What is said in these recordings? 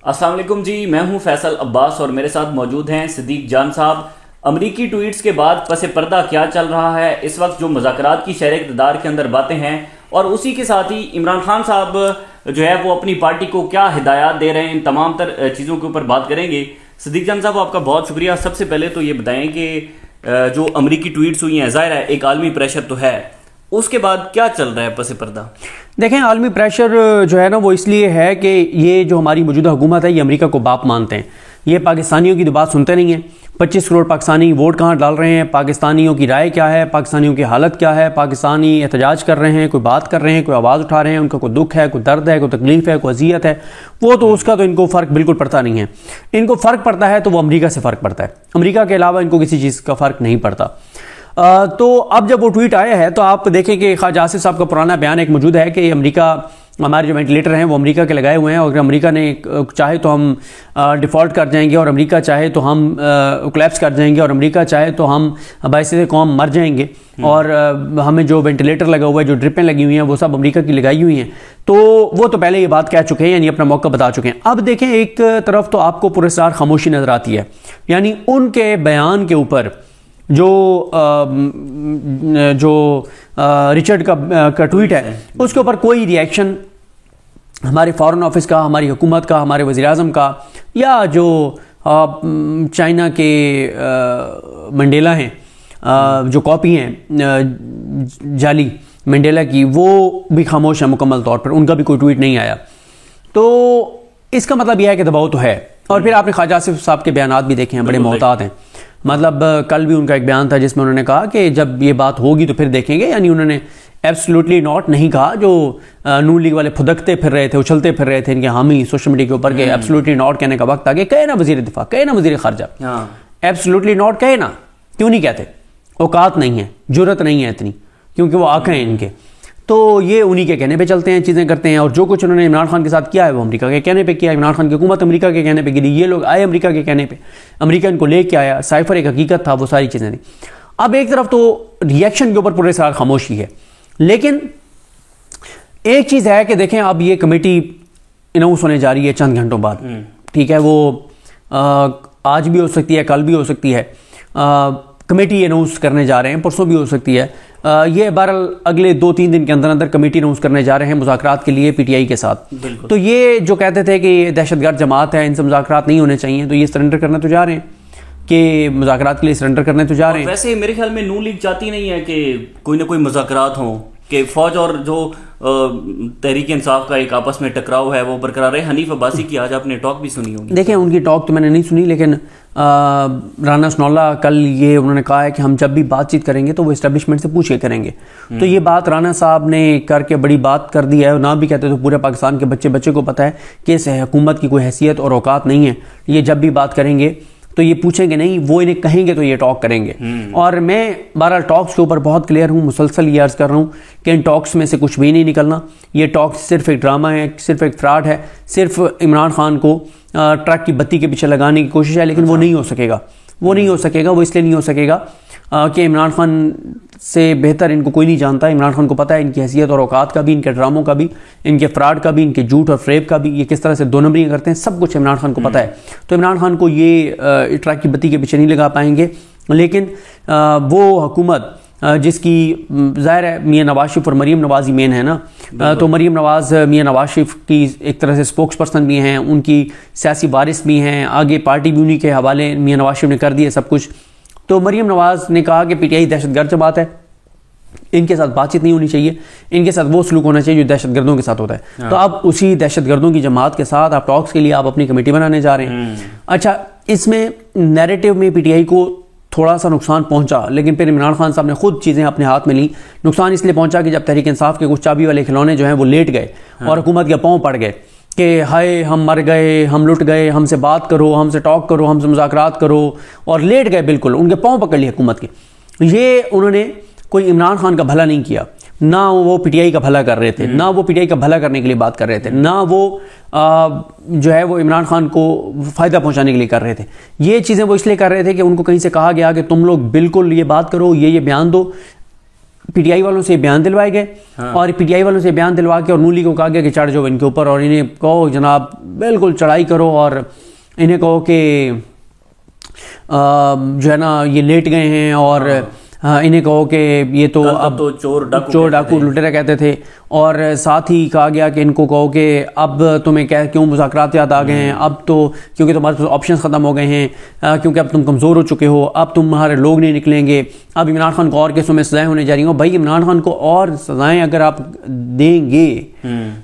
अस्सलाम वालेकुम जी, मैं हूं फैसल अब्बास और मेरे साथ मौजूद हैं सिद्दीक जान साहब। अमरीकी ट्वीट्स के बाद पसे पर्दा क्या चल रहा है इस वक्त, जो मुज़ाकरात की शरह इक़्तिदार के अंदर बातें हैं, और उसी के साथ ही इमरान खान साहब जो है वो अपनी पार्टी को क्या हिदायत दे रहे हैं, इन तमाम तर चीज़ों के ऊपर बात करेंगे। सिद्दीक जान साहब, आपका बहुत शुक्रिया। सबसे पहले तो ये बताएं कि जो अमरीकी ट्वीट्स हुई हैं, ज़ाहिर है एक आलमी प्रेशर तो है, उसके बाद क्या चल रहा है पसे पर्दा? देखें, आलमी प्रेशर जो है ना वो इसलिए है कि ये जो हमारी मौजूदा हुकूमत है ये अमेरिका को बाप मानते हैं। ये पाकिस्तानियों की तो बात सुनते नहीं हैं। 25 करोड़ पाकिस्तानी वोट कहाँ डाल रहे हैं, पाकिस्तानियों की राय क्या है, पाकिस्तानियों की हालत क्या है, पाकिस्तानी एहतजाज कर रहे हैं, कोई बात कर रहे हैं, कोई आवाज़ उठा रहे हैं, उनका कोई दुख है, कोई दर्द है, कोई तकलीफ है, कोई अजियत है, वो तो उसका तो इनको फ़र्क बिल्कुल पड़ता नहीं है। इनको फ़र्क पड़ता है तो वो अमरीका से फ़र्क पड़ता है, अमरीका के अलावा इनको किसी चीज़ का फ़र्क नहीं पड़ता। तो अब जब वो ट्वीट आया है तो आप देखें कि ख्वाजा आसिफ साहब का पुराना बयान एक मौजूद है कि अमेरिका, हमारे जो वेंटिलेटर हैं वो अमेरिका के लगाए हुए हैं, और अगर अमेरिका ने चाहे तो हम डिफ़ॉल्ट कर जाएंगे, और अमेरिका चाहे तो हम कोलैप्स कर जाएंगे, और अमेरिका चाहे तो हम बाइसे कौम मर जाएंगे, और हमें जो वेंटिलेटर लगा हुआ है, जो ड्रिपें लगी हुई हैं, वो सब अमेरिका की लगाई हुई हैं। तो वो तो पहले ये बात कह चुके हैं, यानी अपना मौका बता चुके हैं। अब देखें, एक तरफ तो आपको पुरस्कार खामोशी नज़र आती है, यानी उनके बयान के ऊपर जो रिचर्ड का ट्वीट है उसके ऊपर कोई रिएक्शन हमारे फॉरेन ऑफिस का, हमारी हुकूमत का, हमारे वज़ीर आज़म का, या जो चाइना के मंडेला हैं, जो कॉपी हैं जाली मंडेला की, वो भी खामोश है मुकम्मल तौर पर, उनका भी कोई ट्वीट नहीं आया। तो इसका मतलब यह है कि दबाव तो है। और फिर आपने ख्वाजा आसिफ साहब के बयान भी देखे हैं, बड़े मोहतात हैं। मतलब कल भी उनका एक बयान था जिसमें उन्होंने कहा कि जब ये बात होगी तो फिर देखेंगे, यानी उन्होंने एब्सोल्युटली नॉट नहीं कहा, जो नून लीग वाले फुदकते फिर रहे थे, उछलते फिर रहे थे इनके हामी सोशल मीडिया के ऊपर के एब्सोल्युटली नॉट कहने का वक्त आ गया। कहे ना वजीर दिफा, कहे ना वजीर खारजा, एब्सोल्युटली नॉट कहे ना, क्यों नहीं कहते? औकात नहीं है, जुर्रत नहीं है इतनी, क्योंकि वो आंखें हैं इनके। तो ये उन्हीं के कहने पे चलते हैं, चीज़ें करते हैं, और जो कुछ उन्होंने इमरान खान के साथ किया है वो अमेरिका के कहने पे किया। इमरान खान की हुकूमत अमेरिका के कहने पे गिरी, ये लोग आए अमेरिका के कहने पे, अमेरिका इनको लेके आया, साइफर एक हकीकत था, वो सारी चीज़ें थी। अब एक तरफ तो रिएक्शन के ऊपर पूरे सारा खामोशी है, लेकिन एक चीज़ है कि देखें, अब ये कमेटी अनाउंस होने जा रही है चंद घंटों बाद, ठीक है, वो आज भी हो सकती है, कल भी हो सकती है, कमेटी अनाउंस करने जा रहे हैं, परसों भी हो सकती है। ये बहरहाल अगले 2-3 दिन के अंदर अंदर कमेटी अनाउंस करने जा रहे हैं मुज़ाकरात के लिए पीटीआई के साथ। तो ये जो कहते थे कि ये दहशतगर्द जमात है, इनसे मुज़ाकरात नहीं होने चाहिए, तो ये सरेंडर करने तो जा रहे हैं, कि मुज़ाकरात के लिए सरेंडर करने तो जा रहे हैं। वैसे मेरे ख्याल में नून लीग चाहती नहीं है कि कोई ना कोई मुज़ाकरात हो, कि फौज और जो तहरीक इंसाफ का एक आपस में टकराव है वो बरकरार है। हनीफ अब्बासी की आज आपने टॉक भी सुनी होगी। देखिए, उनकी टॉक तो मैंने नहीं सुनी, लेकिन राना सनौल्ला कल ये उन्होंने कहा है कि हम जब भी बातचीत करेंगे तो वो इस्टेब्लिशमेंट से पूछ के करेंगे। तो ये बात राना साहब ने करके बड़ी बात कर दी है, ना भी कहते तो पूरे पाकिस्तान के बच्चे को पता है कि इस हुकूमत की कोई हैसियत और औकात नहीं है। ये जब भी बात करेंगे तो ये पूछेंगे नहीं, वो इन्हें कहेंगे तो ये टॉक करेंगे। और मैं बहरहाल टॉक्स के ऊपर बहुत क्लियर हूँ, मुसलसल ये अर्ज़ कर रहा हूँ कि इन टॉक्स में से कुछ भी नहीं निकलना। ये टॉक्स सिर्फ एक ड्रामा है, सिर्फ एक फ्रॉड है, सिर्फ इमरान खान को ट्रक की बत्ती के पीछे लगाने की कोशिश है, लेकिन वो नहीं हो सकेगा। वो नहीं हो सकेगा, वो इसलिए नहीं हो सकेगा कि इमरान खान से बेहतर इनको कोई नहीं जानता। इमरान खान को पता है इनकी हैसियत और औकात का भी, इनके ड्रामों का भी, इनके फ्रॉड का भी, इनके झूठ और फ्रेब का भी, ये किस तरह से दो नंबरियाँ करते हैं, सब कुछ इमरान खान को पता है। तो इमरान खान को ये ट्रक की बत्ती के पीछे नहीं लगा पाएंगे। लेकिन वो हुकूमत जिसकी ज़ाहिर है मियाँ नवाज शरीफ और मरीम नवाज ही मेन है ना, तो मरीम नवाज मियाँ नवाज शरीफ की एक तरह से स्पोक्स पर्सन भी हैं, उनकी सियासी वारिस भी हैं, आगे पार्टी भी उन्हीं के हवाले मियाँ नवाज शरीफ ने कर दिया सब कुछ। तो मरीम नवाज ने कहा कि पीटीआई दहशतगर्द जमात है, इनके साथ बातचीत नहीं होनी चाहिए, इनके साथ वो सलूक होना चाहिए जो दहशतगर्दों के साथ होता है। तो अब उसी दहशतगर्दों की जमात के साथ आप टॉक्स के लिए आप अपनी कमेटी बनाने जा रहे हैं। अच्छा, इसमें नैरेटिव में पीटीआई को थोड़ा सा नुकसान पहुंचा, लेकिन फिर इमरान खान साहब ने खुद चीज़ें अपने हाथ में ली। नुकसान इसलिए पहुंचा कि जब तहरीक इंसाफ के कुछ चाबी वाले खिलौने जो हैं वो लेट गए और हुकूमत के पाँव पड़ गए कि हाय हम मर गए, हम लुट गए, हमसे बात करो, हमसे टॉक करो, हमसे मुज़ाकरात करो, और लेट गए, बिल्कुल उनके पाँव पकड़ लिए हुकूमत के। ये उन्होंने कोई इमरान खान का भला नहीं किया, ना वो पीटीआई का भला कर रहे थे, ना वो पीटीआई का भला करने के लिए बात कर रहे थे, ना वो जो है वो इमरान खान को फ़ायदा पहुंचाने के लिए कर रहे थे। ये चीज़ें वो इसलिए कर रहे थे कि उनको कहीं से कहा गया कि तुम लोग बिल्कुल ये बात करो, ये बयान दो, पीटीआई वालों से बयान दिलवाए गए। हाँ। और पीटीआई वालों से बयान दिलवा के और नून लीग को कहा गया कि चढ़ जाओ इनके ऊपर और इन्हें कहो जनाब बिल्कुल चढ़ाई करो और इन्हें कहो कि जो है ना ये लेट गए हैं और इन्हें कहो कि ये तो अब तो चोर डाकू लुटेरा कहते थे। और साथ ही कहा गया कि इनको कहो कि अब तुम्हें क्यों मुज़ाकरात याद आ गए हैं, अब तो क्योंकि तुम्हारे पास ऑप्शंस ख़त्म हो गए हैं, क्योंकि अब तुम कमज़ोर हो चुके हो, अब तुम्हारे लोग नहीं निकलेंगे, अब इमरान खान को और केसों में सज़ाएं होने जा रही हैं। भाई इमरान खान को और सज़ाएं अगर आप देंगे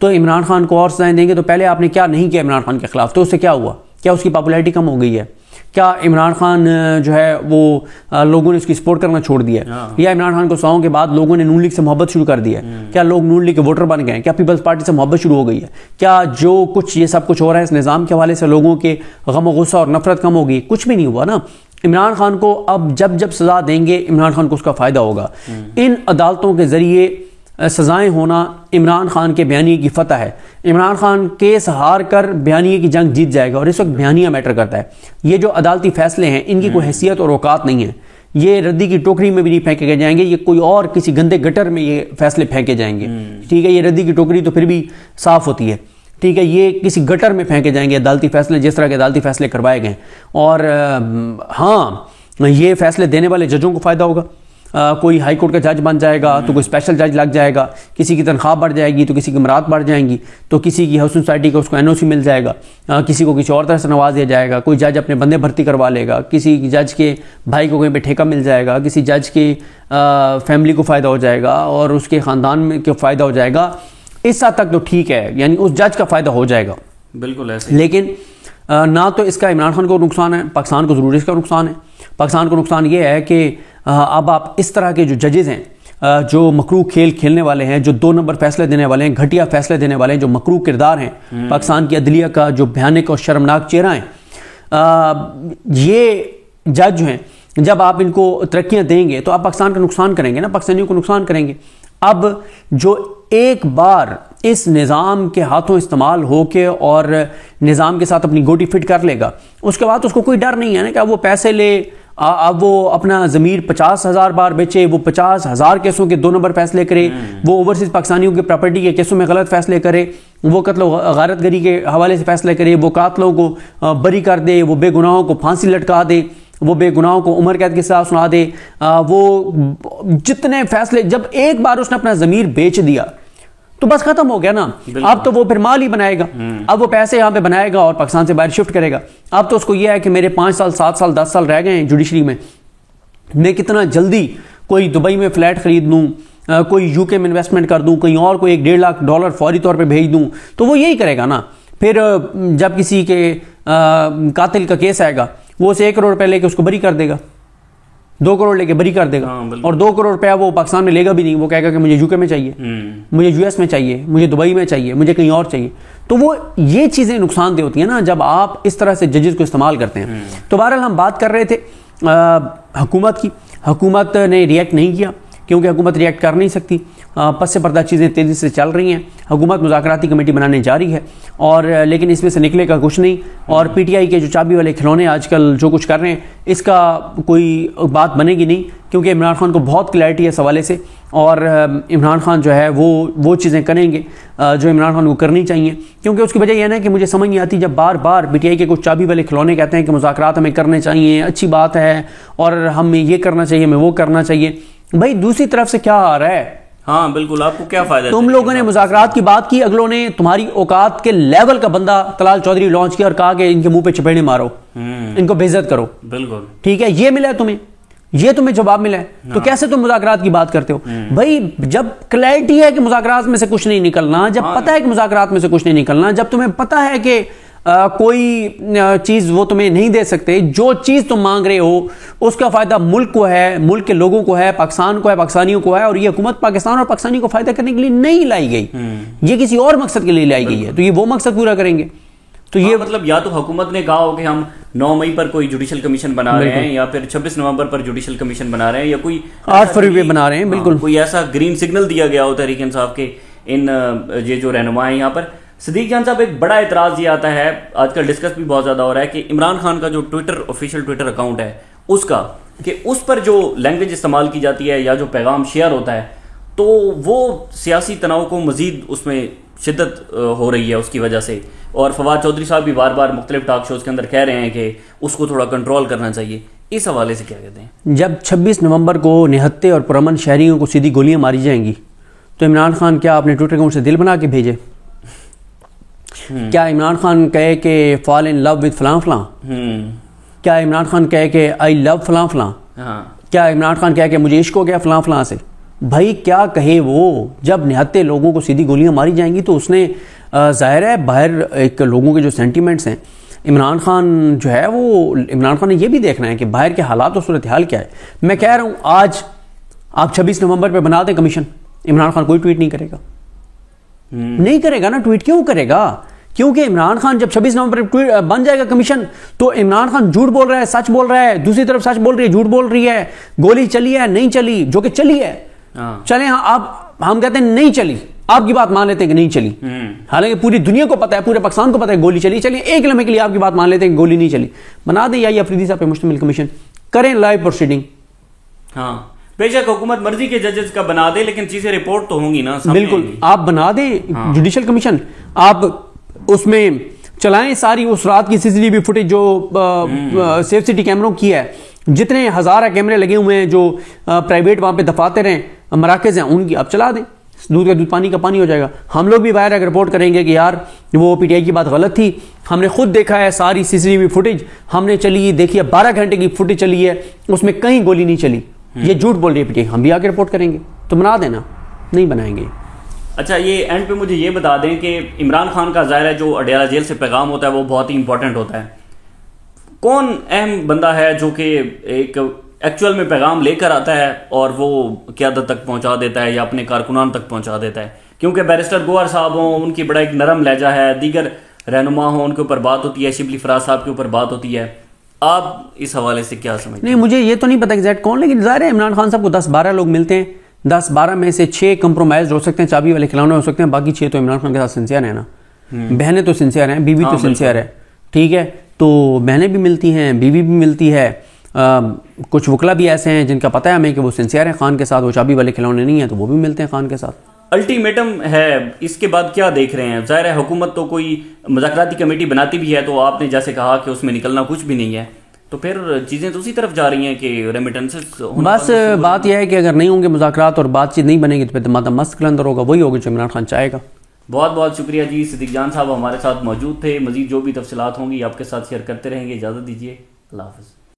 तो इमरान खान को और सज़ाएं देंगे तो पहले आपने क्या नहीं किया इमरान खान के खिलाफ, तो उससे क्या हुआ? क्या उसकी पॉपुलैरिटी कम हो गई है? क्या इमरान खान जो है वो लोगों ने उसकी सपोर्ट करना छोड़ दिया है? या इमरान खान को सौं के बाद लोगों ने नून लीग से मोहब्बत शुरू कर दिया है? क्या लोग नून लीग के वोटर बन गए? क्या पीपल्स पार्टी से मोहब्बत शुरू हो गई है? क्या जो कुछ ये सब कुछ हो रहा है इस निज़ाम के हवाले से लोगों के गम गुस्सा और नफरत कम हो गई? कुछ भी नहीं हुआ ना। इमरान खान को अब जब जब सजा देंगे इमरान खान को उसका फायदा होगा। इन अदालतों के जरिए सजाएं होना इमरान खान के बयानिए की फतह है। इमरान खान केस हार कर बयानिए की जंग जीत जाएगा और इस वक्त बयानिया मैटर करता है। ये जो अदालती फैसले हैं इनकी कोई हैसियत और औकात नहीं है। ये रद्दी की टोकरी में भी नहीं फेंके जाएंगे, ये कोई और किसी गंदे गटर में ये फैसले फेंके जाएंगे। ठीक है, ये रद्दी की टोकरी तो फिर भी साफ होती है। ठीक है, ये किसी गटर में फेंके जाएंगे अदालती फैसले, जिस तरह के अदालती फैसले करवाए गए। और हाँ, ये फैसले देने वाले जजों को फ़ायदा होगा। कोई हाई कोर्ट का जज बन जाएगा तो कोई स्पेशल जज लग जाएगा, किसी की तनख्वाह बढ़ जाएगी तो किसी की मरात बढ़ जाएंगी, तो किसी की हाउसिंग सोसाइटी का उसको एनओसी मिल जाएगा, किसी को किसी और तरह से नवाज दिया जाएगा, कोई जज अपने बंदे भर्ती करवा लेगा, किसी जज के भाई को कहीं पे ठेका मिल जाएगा, किसी जज के फैमिली को फ़ायदा हो जाएगा और उसके ख़ानदान में को फ़ायदा हो जाएगा। इस हद तक तो ठीक है, यानी उस जज का फ़ायदा हो जाएगा। बिल्कुल ऐसे। लेकिन ना तो इसका इमरान खान को नुकसान है, पाकिस्तान को ज़रूर इसका नुकसान है। पाकिस्तान को नुकसान ये है कि अब आप इस तरह के जो जजेज़ हैं जो मकरू खेल खेलने वाले हैं, जो 2 नंबर फैसले देने वाले हैं, घटिया फैसले देने वाले हैं, जो मकरू किरदार हैं पाकिस्तान की अदलिया का, जो भयानक और शर्मनाक चेहरा है, ये जज जो हैं जब आप इनको तरक्कियां देंगे तो आप पाकिस्तान का नुकसान करेंगे ना, पाकिस्तानियों को नुकसान करेंगे। अब जो एक बार इस निज़ाम के हाथों इस्तेमाल होके और निज़ाम के साथ अपनी गोटी फिट कर लेगा, उसके बाद उसको कोई डर नहीं है ना कि वो पैसे ले, अब वो अपना ज़मीर 50,000 बार बेचे, वो 50,000 केसों के 2 नंबर फैसले करे, वो ओवरसीज पाकिस्तानियों की प्रॉपर्टी के केसों में गलत फैसले करे, वो कत्ल गारतगरी के हवाले से फैसले करे, वो कातलों को बरी कर दे, वो बेगुनाहों को फांसी लटका दे, वो बेगुनाहों को उम्र कैद की सजा सुना दे। वो जितने फैसले, जब एक बार उसने अपना ज़मीर बेच दिया तो बस खत्म हो गया ना। अब तो वो फिर माल ही बनाएगा, अब वो पैसे यहाँ पे बनाएगा और पाकिस्तान से बाहर शिफ्ट करेगा। अब तो उसको ये है कि मेरे 5 साल 7 साल 10 साल रह गए हैं जुडिशरी में, मैं कितना जल्दी कोई दुबई में फ्लैट खरीद लूँ, कोई यूके में इन्वेस्टमेंट कर दूँ, कहीं और कोई $1.5 लाख फौरी तौर पर भेज दूँ, तो वो यही करेगा ना। फिर जब किसी के कातिल का केस आएगा वो उसे 1 करोड़ रुपये लेके उसको बरी कर देगा, 2 करोड़ लेके बरी कर देगा। और 2 करोड़ रुपया वो पाकिस्तान में लेगा भी नहीं, वो कहेगा कि मुझे यूके में चाहिए, मुझे यूएस में चाहिए, मुझे दुबई में चाहिए, मुझे कहीं और चाहिए। तो वो ये चीज़ें नुकसानदेह होती हैं ना जब आप इस तरह से जजेस को इस्तेमाल करते हैं। तो बहरहाल हम बात कर रहे थे हुकूमत की। हुकूमत ने रिएक्ट नहीं किया क्योंकि हुकूमत रिएक्ट कर नहीं सकती, पस से पर्दा चीज़ें तेज़ी से चल रही हैं। हुकूमत मुज़ाकराती कमेटी बनाने जा रही है और लेकिन इसमें से निकलेगा कुछ नहीं। और पीटीआई के जो चाबी वाले खिलौने आजकल जो कुछ कर रहे हैं, इसका कोई बात बनेगी नहीं क्योंकि इमरान खान को बहुत क्लैरिटी है इस हवाले से। और इमरान खान जो है वो चीज़ें करेंगे जो इमरान खान को करनी चाहिए। क्योंकि उसकी वजह यह है कि मुझे समझ नहीं आती जब बार बार पीटीआई के कुछ चाबी वाले खिलौने कहते हैं कि मुज़ाकरात हमें करने चाहिए, अच्छी बात है, और हमें ये करना चाहिए, हमें वो करना चाहिए। भाई दूसरी तरफ से क्या आ रहा है? हाँ बिल्कुल, आपको क्या फायदा? तुम लोगों ने मुज़ाकरात की बात की, अगलों ने तुम्हारी औकात के लेवल का बंदा तलाल चौधरी लॉन्च किया और कहा कि इनके मुंह पे चपेड़े मारो, इनको बेइज्जत करो। बिल्कुल ठीक है, ये मिला है तुम्हें, ये तुम्हें जवाब मिला है, तो कैसे तुम मुज़ाकरात की बात करते हो? भाई जब क्लैरिटी है कि मुज़ाकरात में से कुछ नहीं निकलना, जब पता है कि मुज़ाकरात में से कुछ नहीं निकलना, जब तुम्हें पता है कि कोई चीज़ वो तुम्हें नहीं दे सकते, जो चीज़ तुम मांग रहे हो उसका फ़ायदा मुल्क को है, मुल्क के लोगों को है, पाकिस्तान को है, पाकिस्तानियों को है, और ये हुकूमत पाकिस्तान और पाकिस्तानियों को फ़ायदा करने के लिए नहीं लाई गई, ये किसी और मकसद के लिए लाई गई है, तो ये वो मकसद पूरा करेंगे। तो ये मतलब या तो हुकूमत ने कहा हो कि हम 9 मई पर कोई जुडिशल कमीशन बना रहे हैं, या फिर 26 नवंबर पर जुडिशल कमीशन बना रहे हैं, या कोई 8 फरवरी बना रहे हैं, बिल्कुल कोई ऐसा ग्रीन सिग्नल दिया गया हो तहरीक इंसाफ के इन ये जो रहनुमा है यहाँ पर। सिद्दीक जान साहब, एक बड़ा एतराज़ ये आता है, आजकल डिस्कस भी बहुत ज़्यादा हो रहा है कि इमरान खान का जो ट्विटर ऑफिशियल ट्विटर अकाउंट है उसका कि उस पर जो लैंग्वेज इस्तेमाल की जाती है या जो पैगाम शेयर होता है, तो वो सियासी तनाव को मजीद उसमें शिद्दत हो रही है उसकी वजह से। और फवाद चौधरी साहब भी बार बार मुख्तलिफ टॉक शोज़ के अंदर कह रहे हैं कि उसको थोड़ा कंट्रोल करना चाहिए। इस हवाले से क्या कहते हैं? जब 26 नवंबर को निहत्ते और पुरअमन शहरियों को सीधी गोलियां मारी जाएंगी तो इमरान खान क्या अपने ट्विटर अकाउंट से दिल बना के भेजे? क्या इमरान खान कहे कि फॉल इन लव विद फलां फलां? क्या इमरान खान कहे कि आई लव फलां फलां? क्या इमरान खान कहे कि मुझे इश्क हो गया फलां फलां से? भाई क्या कहे वो? जब निहत्ते लोगों को सीधी गोलियां मारी जाएंगी तो उसने जाहिर है बाहर एक लोगों के जो सेंटीमेंट्स हैं, इमरान खान जो है वो इमरान खान ने ये भी देखना है कि बाहर के हालात और सूरत हाल क्या है। मैं कह रहा हूँ आज आप 26 नवंबर पे बना दें कमीशन, इमरान खान कोई ट्वीट नहीं करेगा। नहीं करेगा ना ट्वीट। क्यों करेगा? क्योंकि इमरान खान जब 26 नवंबर पर बन जाएगा कमीशन तो इमरान खान झूठ बोल रहा है, सच बोल रहा है, दूसरी तरफ सच बोल रही है, झूठ बोल रही है, गोली चली है नहीं चली, जो कि चली है। चले हाँ, आप हम कहते हैं नहीं चली, आपकी बात मान लेते हैं कि नहीं चली, हालांकि पूरी दुनिया को पता है, पूरे पाकिस्तान को पता है गोली चली। चलिए एक लम्हे के लिए आपकी बात मान लेते हैं कि गोली नहीं चली, बना दें या अफरीदी साहब पे मुश्तमिल कमीशन, करें लाइव प्रोसीडिंग। हाँ बेशक हुकूमत मर्जी के जजेस का बना दे, लेकिन चीजें रिपोर्ट तो होंगी ना। बिल्कुल आप बना दें जुडिशल कमीशन, आप उसमें चलाएं सारी उस रात की सीसीटीवी फुटेज जो सेफ सिटी कैमरों की है, जितने हजार कैमरे लगे हुए हैं जो प्राइवेट वहां पे दफातर हैं, मराकज हैं, उनकी आप चला दें। दूध का दूध पानी का पानी हो जाएगा। हम लोग भी बाहर आकर रिपोर्ट करेंगे कि यार वो पीटीआई की बात गलत थी, हमने खुद देखा है सारी सीसीटीवी फुटेज हमने चली देखी है, 12 घंटे की फुटेज चली है, उसमें कहीं गोली नहीं चली, ये झूठ बोल रही है पीटीआई। हम भी आके रिपोर्ट करेंगे, तो बना देना, नहीं बनाएंगे। अच्छा ये एंड पे मुझे ये बता दें कि इमरान खान का ज़ाहिर है जो अडयाला जेल से पैगाम होता है वो बहुत ही इंपॉर्टेंट होता है। कौन अहम बंदा है जो कि एक एक्चुअल में पैगाम लेकर आता है और वो क़यादत तक पहुंचा देता है या अपने कारकुनान तक पहुंचा देता है? क्योंकि बैरिस्टर गोहर साहब हों, उनकी बड़ा एक नरम लहजा है, दीगर रहनुमा हों, उनके ऊपर बात होती है, शिबली फराज साहब के ऊपर बात होती है। आप इस हवाले से क्या समझते हैं? नहीं मुझे ये तो नहीं पता एग्जैक्ट कौन, लेकिन ज़ाहिर है इमरान खान साहब को 10-12 लोग मिलते हैं, 10-12 में से 6 कंप्रोमाइज हो सकते हैं, चाबी वाले खिलौने हो सकते हैं, बाकी 6 तो इमरान खान के साथ सिंसियर है ना। बहनें तो सिंसियर हैं, बीवी तो सिंसियर है, ठीक है, तो बहनें भी मिलती हैं, बीवी भी मिलती है। कुछ वकला भी ऐसे हैं जिनका पता है हमें कि वो सिंसियर हैं खान के साथ, वो चाबी वाले खिलौने नहीं है, तो वो भी मिलते हैं खान के साथ। अल्टीमेटम है, इसके बाद क्या देख रहे हैं? ज़ाहिर है हुकूमत तो कोई मुज़ाकराती कमेटी बनाती भी है, तो आपने जैसे कहा कि उसमें निकलना कुछ भी नहीं है, तो फिर चीज़ें तो उसी तरफ जा रही हैं कि रेमिटेंसेस। बस बात यह है कि अगर नहीं होंगे मुज़ाकरात और बातचीत नहीं बनेगी तो फिर माता मस्त कलंदर होगा, वही होगा जो इमरान खान चाहेगा। बहुत बहुत शुक्रिया जी, सिद्दीक जान साहब हमारे साथ मौजूद थे। मजीद जो भी तफसीलात होंगी आपके साथ शेयर करते रहेंगे। इजाज़त दीजिए, अल्लाह हाफ़िज़।